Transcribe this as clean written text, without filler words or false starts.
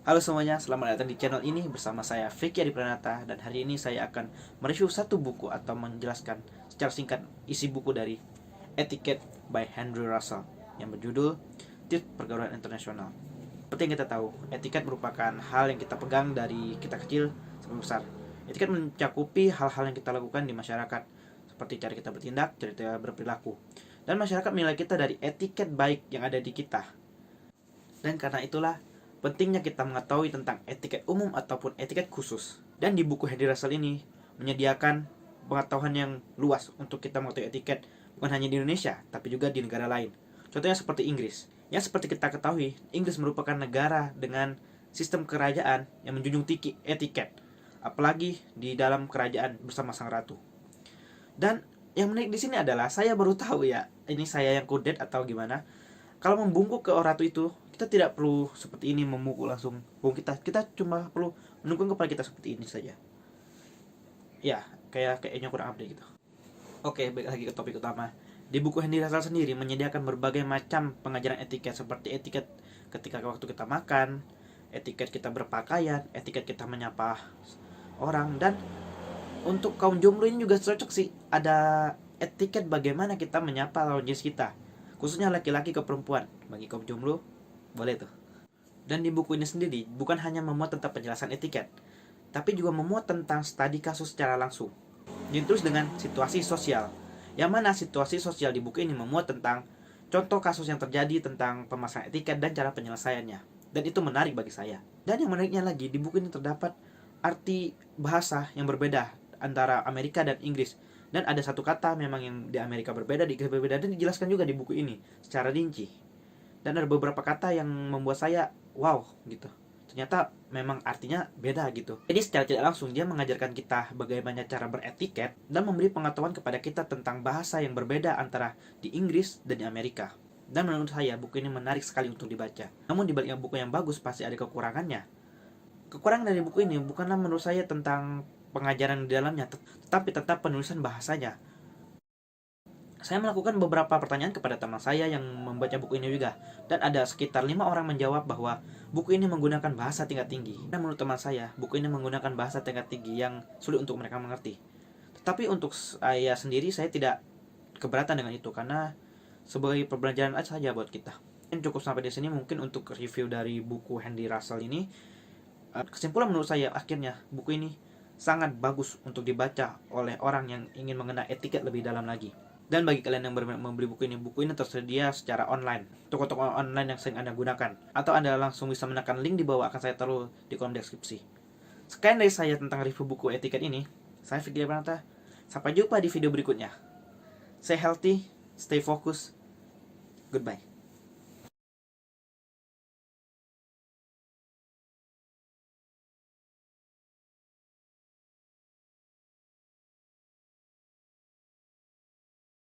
Halo semuanya, selamat datang di channel ini bersama saya Vicky Adi Pranata. Dan hari ini saya akan mereview satu buku atau menjelaskan secara singkat isi buku dari Etiquette by Henry Russell yang berjudul Tips Pergaulan Internasional. Seperti yang kita tahu, etiket merupakan hal yang kita pegang dari kita kecil sampai besar. Etiket mencakupi hal-hal yang kita lakukan di masyarakat, seperti cara kita bertindak, cara kita berperilaku. Dan masyarakat menilai kita dari etiket baik yang ada di kita. Dan karena itulah pentingnya kita mengetahui tentang etiket umum ataupun etiket khusus. Dan di buku Henry Russell ini menyediakan pengetahuan yang luas untuk kita mengetahui etiket bukan hanya di Indonesia, tapi juga di negara lain. Contohnya seperti Inggris. Yang seperti kita ketahui, Inggris merupakan negara dengan sistem kerajaan yang menjunjung tinggi etiket, apalagi di dalam kerajaan bersama sang ratu. Dan yang menarik di sini adalah saya baru tahu ya, ini saya yang kudet atau gimana, kalau membungkuk ke ratu itu, kita tidak perlu seperti ini memukul langsung bungkuk kita cuma perlu menunggu kepala kita seperti ini saja. Ya, kayaknya kurang update gitu. Oke, balik lagi ke topik utama. Di buku Henry Russell sendiri menyediakan berbagai macam pengajaran etiket, seperti etiket ketika waktu kita makan, etiket kita berpakaian, etiket kita menyapa orang. Dan untuk kaum jomblo ini juga cocok sih, ada etiket bagaimana kita menyapa lawan jenis kita, khususnya laki-laki ke perempuan. Bagi kaum jomblo boleh tuh. Dan di buku ini sendiri bukan hanya memuat tentang penjelasan etiket, tapi juga memuat tentang studi kasus secara langsung. Ditulis dengan situasi sosial, yang mana situasi sosial di buku ini memuat tentang contoh kasus yang terjadi tentang pemasangan etiket dan cara penyelesaiannya. Dan itu menarik bagi saya. Dan yang menariknya lagi, di buku ini terdapat arti bahasa yang berbeda antara Amerika dan Inggris. Dan ada satu kata memang yang di Amerika berbeda, di Inggris berbeda, dan dijelaskan juga di buku ini secara rinci. Dan ada beberapa kata yang membuat saya wow gitu, ternyata memang artinya beda gitu. Jadi secara tidak langsung dia mengajarkan kita bagaimana cara beretiket dan memberi pengetahuan kepada kita tentang bahasa yang berbeda antara di Inggris dan di Amerika. Dan menurut saya buku ini menarik sekali untuk dibaca. Namun dibalik buku yang bagus pasti ada kekurangannya. Kekurangan dari buku ini bukanlah menurut saya tentang pengajaran di dalamnya, tetapi tetap penulisan bahasanya. Saya melakukan beberapa pertanyaan kepada teman saya yang membaca buku ini juga, dan ada sekitar 5 orang menjawab bahwa buku ini menggunakan bahasa tingkat tinggi. Dan menurut teman saya, buku ini menggunakan bahasa tingkat tinggi yang sulit untuk mereka mengerti. Tetapi untuk saya sendiri, saya tidak keberatan dengan itu karena sebagai pembelajaran saja buat kita. Dan cukup sampai di sini mungkin untuk review dari buku Henry Russell ini. Kesimpulan menurut saya akhirnya buku ini sangat bagus untuk dibaca oleh orang yang ingin mengenal etiket lebih dalam lagi. Dan bagi kalian yang membeli buku ini tersedia secara online, toko-toko online yang sering Anda gunakan, atau Anda langsung bisa menekan link di bawah, akan saya taruh di kolom deskripsi. Sekian dari saya tentang review buku etiket ini. Saya Fikri Pranata. Sampai jumpa di video berikutnya. Stay healthy, stay focused. Goodbye.